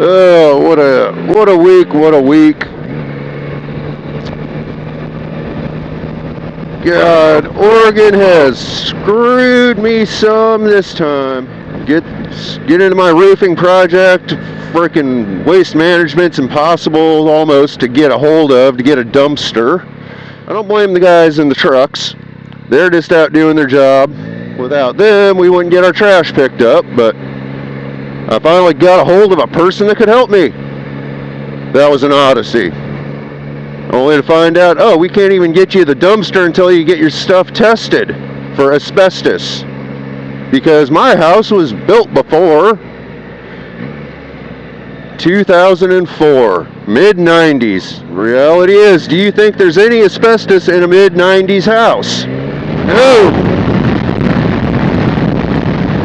Oh, what a week, what a week. God, Oregon has screwed me some this time. Get into my roofing project. Freaking waste management's impossible almost to get a hold of, to get a dumpster. I don't blame the guys in the trucks. They're just out doing their job. Without them, we wouldn't get our trash picked up, but I finally got a hold of a person that could help me. That was an odyssey. Only to find out, oh, we can't even get you the dumpster until you get your stuff tested for asbestos. Because my house was built before 2004, mid-90s. Reality is, do you think there's any asbestos in a mid-90s house? No.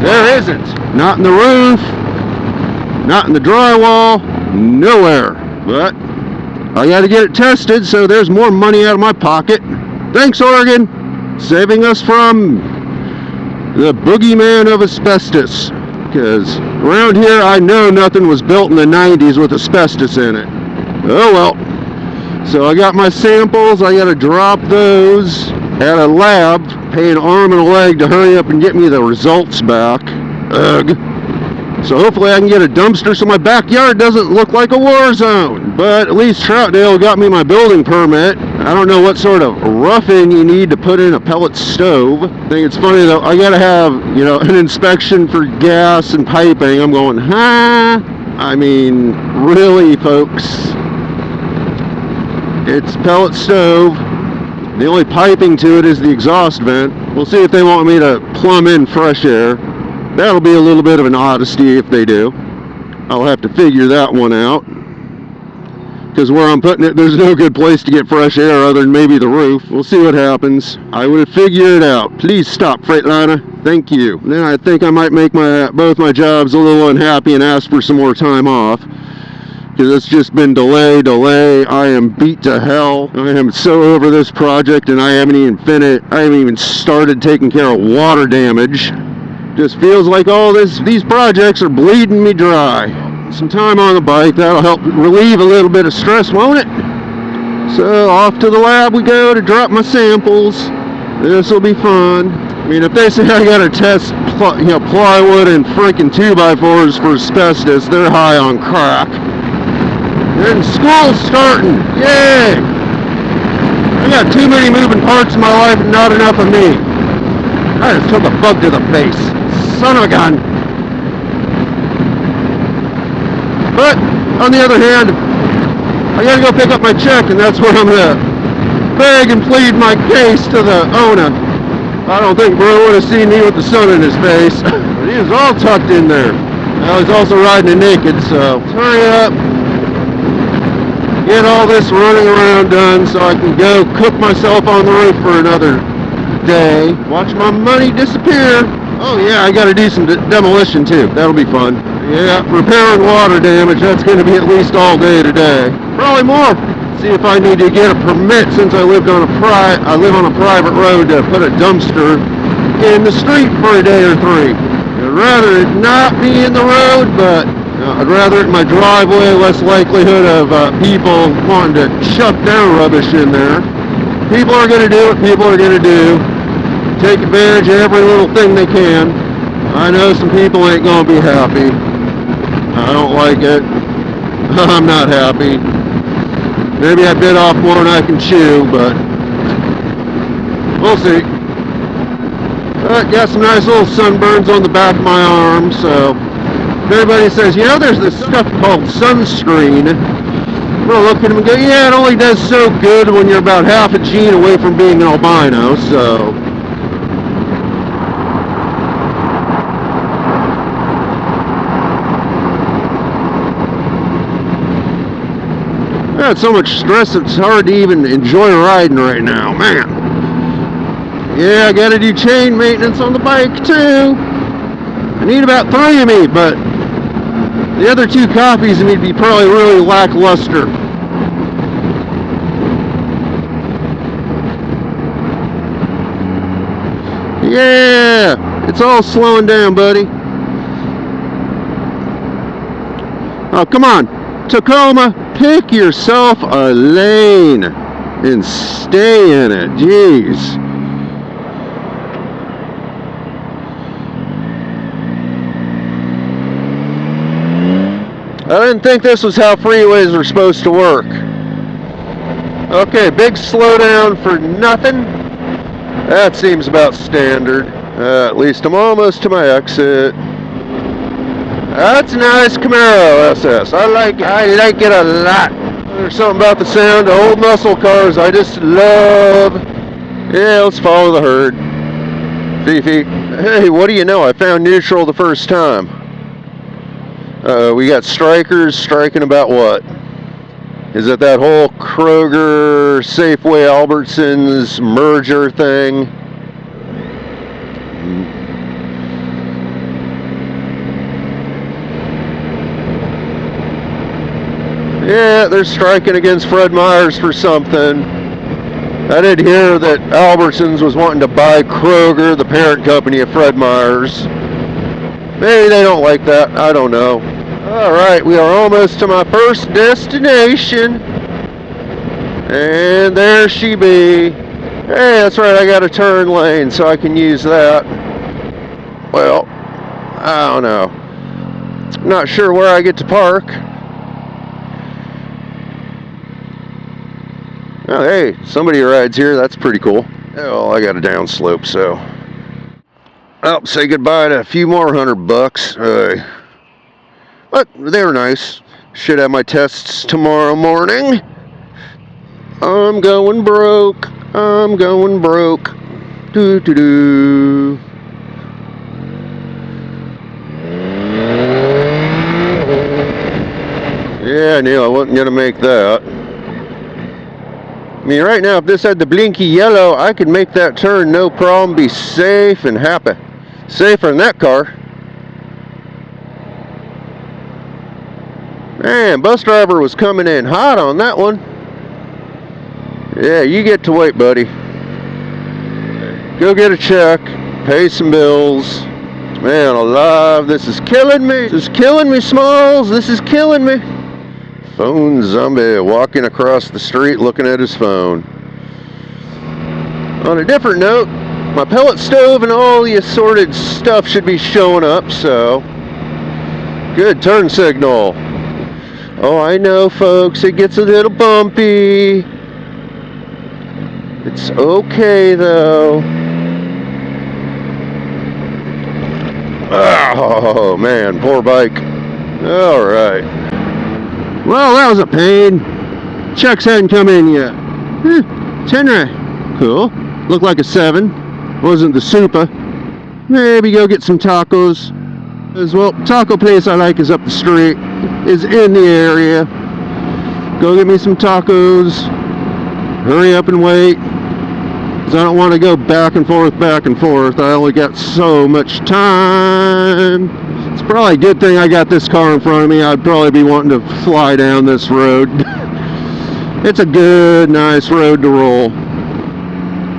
There isn't. Not in the roof, not in the drywall, nowhere. But I got to get it tested, so there's more money out of my pocket. Thanks, Oregon, saving us from the boogeyman of asbestos. Because around here, I know nothing was built in the 90s with asbestos in it. Oh well. So I got my samples. I got to drop those at a lab, pay an arm and a leg to hurry up and get me the results back. Ugh. So hopefully I can get a dumpster so my backyard doesn't look like a war zone. But at least Troutdale got me my building permit. I don't know what sort of roughing you need to put in a pellet stove. I think it's funny though, I gotta have, an inspection for gas and piping. I'm going, huh? I mean, really, folks? It's pellet stove. The only piping to it is the exhaust vent. We'll see if they want me to plumb in fresh air. That'll be a little bit of an odyssey if they do. I'll have to figure that one out. Because where I'm putting it, there's no good place to get fresh air other than maybe the roof. We'll see what happens. I will figure it out. Please stop, Freightliner. Thank you. Then I think I might make both my jobs a little unhappy and ask for some more time off. Because it's just been delay. I am beat to hell. I am so over this project and I haven't even started taking care of water damage. Just feels like all these projects are bleeding me dry. Some time on the bike, that'll help relieve a little bit of stress, won't it? So off to the lab we go to drop my samples. This will be fun. I mean, if they say I gotta test plywood and freaking 2x4s for asbestos, they're high on crack. And school's starting. Yay! I got too many moving parts in my life and not enough of me. I just took a bug to the face. Son of a gun. But, on the other hand, I gotta go pick up my check, and that's where I'm gonna beg and plead my case to the owner. I don't think bro would have seen me with the sun in his face. But he was all tucked in there. I was also riding it naked, so hurry up. Get all this running around done so I can go cook myself on the roof for another day. Watch my money disappear. Oh yeah, I gotta do some demolition too. That'll be fun. Yeah, repairing water damage, that's gonna be at least all day today. Probably more. See if I need to get a permit since I live on a private road to put a dumpster in the street for a day or three. I'd rather it not be in the road, but I'd rather it in my driveway, less likelihood of people wanting to chuck their rubbish in there. People are gonna do what people are gonna do. Take advantage of every little thing they can. I know some people ain't gonna be happy. I don't like it. I'm not happy. Maybe I bit off more than I can chew, but we'll see. But got some nice little sunburns on the back of my arm, so if everybody says, there's this stuff called sunscreen, we'll look at them and go, yeah, it only does so good when you're about half a gene away from being an albino, so. I got so much stress it's hard to even enjoy riding right now, man. Yeah, I gotta do chain maintenance on the bike too. I need about 3 of me, but the other 2 copies of me would be probably really lackluster. Yeah, it's all slowing down, buddy. Oh, come on. Tacoma, pick yourself a lane and stay in it. Jeez. I didn't think this was how freeways were supposed to work. Okay, big slowdown for nothing. That seems about standard. At least I'm almost to my exit. That's a nice Camaro SS. I like it a lot. There's something about the sound of old muscle cars I just love. Yeah, let's follow the herd. Fifi. Hey, what do you know? I found neutral the first time. We got strikers striking about what? Is it that whole Kroger, Safeway, Albertsons merger thing? Yeah, they're striking against Fred Meyer's for something. I did hear that Albertsons was wanting to buy Kroger, the parent company of Fred Meyer's. Maybe they don't like that. I don't know. Alright, we are almost to my first destination. And there she be. Hey, that's right, I got a turn lane, so I can use that. Well, I don't know. Not sure where I get to park. Oh, hey, somebody rides here. That's pretty cool. Oh, I got a downslope, so. Oh, say goodbye to a few more $100. But they were nice. Should have my tests tomorrow morning. I'm going broke. I'm going broke. Doo doo doo. Yeah, I knew I wasn't gonna make that. I mean, right now, if this had the blinky yellow, I could make that turn no problem, be safe and happy. Safer than that car. Man, bus driver was coming in hot on that one. Yeah, you get to wait, buddy. Go get a check, pay some bills. Man alive, this is killing me. This is killing me, Smalls. This is killing me. Phone zombie walking across the street looking at his phone. On a different note, my pellet stove and all the assorted stuff should be showing up, so. Good turn signal. Oh, I know, folks, it gets a little bumpy. It's okay, though. Oh, man, poor bike. All right. Well, that was a pain. Checks hadn't come in yet. 10 right. Cool. Looked like a 7. Wasn't the super. Maybe go get some tacos. As well, taco place I like is up the street. Is in the area. Go get me some tacos. Hurry up and wait. Because I don't want to go back and forth, back and forth. I only got so much time. It's probably a good thing I got this car in front of me. I'd probably be wanting to fly down this road. It's a good, nice road to roll.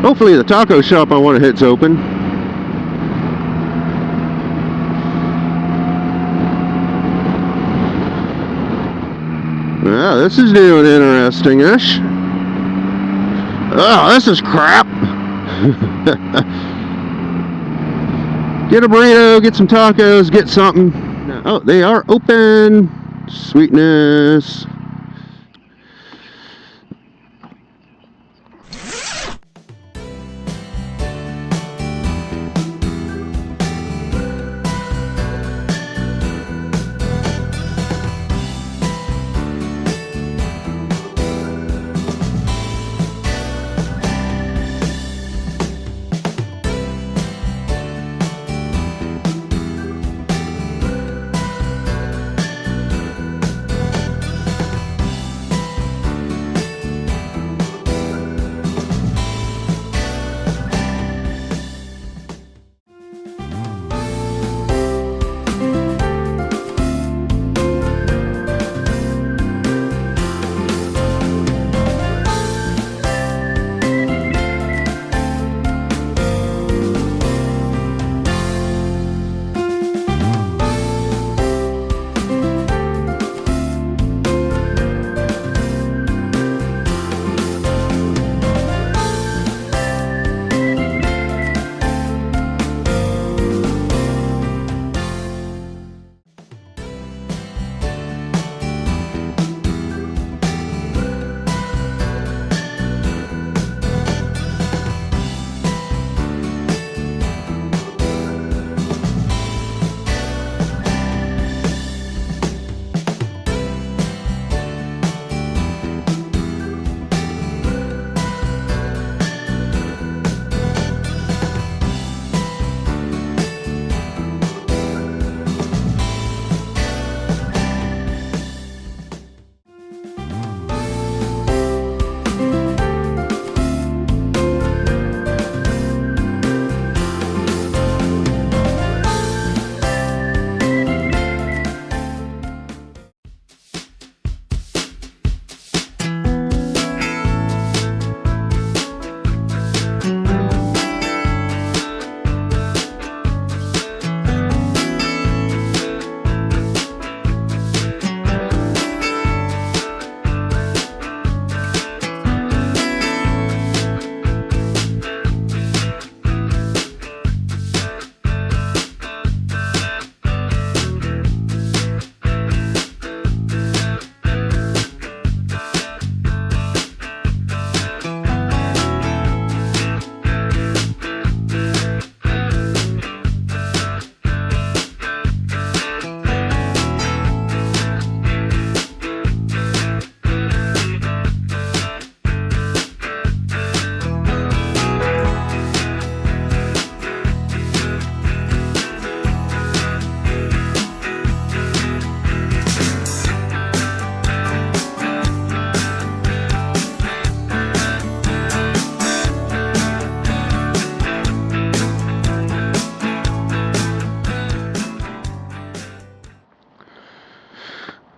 Hopefully the taco shop I want to hit's open. Yeah, this is doing interesting-ish. Oh, this is crap. Get a burrito, get some tacos, get something. Oh, they are open. Sweetness.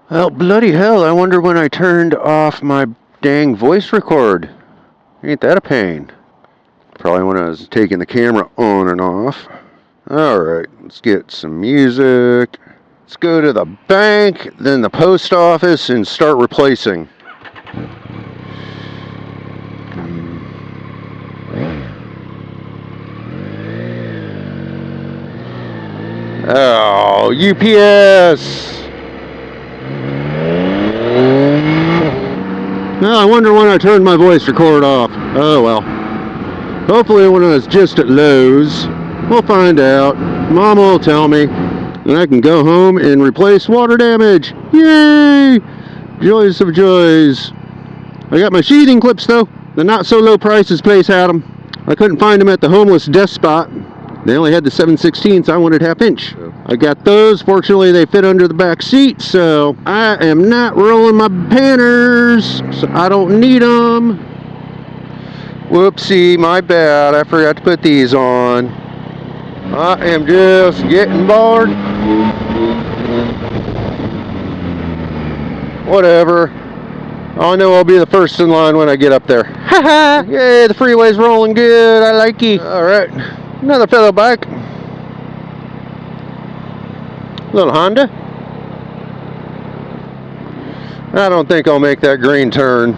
Well, bloody hell, I wonder when I turned off my dang voice record. Ain't that a pain? Probably when I was taking the camera on and off. Alright, let's get some music. Let's go to the bank, then the post office, and start replacing. Oh, UPS! Well, I wonder when I turned my voice record off. Oh well. Hopefully when I was just at Lowe's. We'll find out. Mama will tell me. And I can go home and replace water damage. Yay! Joys of joys. I got my sheathing clips though. The not so low prices place had them. I couldn't find them at the homeless desk spot. They only had the 7/16, I wanted 1/2 inch. I got those. Fortunately, they fit under the back seat, so I am not rolling my panners, so I don't need them. Whoopsie, my bad. I forgot to put these on. I am just getting bored. Whatever. I know I'll be the first in line when I get up there. Haha! Yay, the freeway's rolling good. I like it. Alright. Another fellow bike. Little Honda. I don't think I'll make that green turn.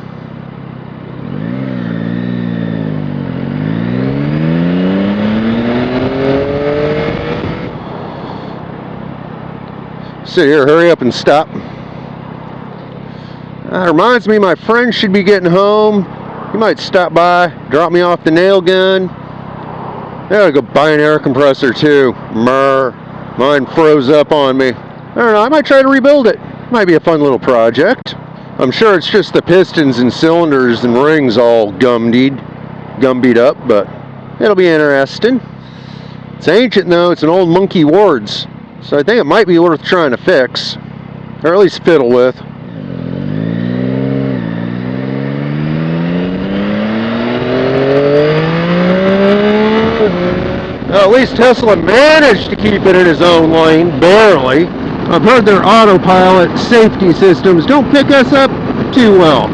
Sit here, hurry up and stop. Reminds me my friend should be getting home. He might stop by, drop me off the nail gun. I gotta go buy an air compressor too. Mine froze up on me. I don't know, I might try to rebuild it. Might be a fun little project. I'm sure it's just the pistons and cylinders and rings all gumbeat up, but it'll be interesting. It's ancient though, it's an old Monkey Ward's. So I think it might be worth trying to fix, or at least fiddle with. Well, at least Tesla managed to keep it in his own lane, barely. I've heard their autopilot safety systems don't pick us up too well.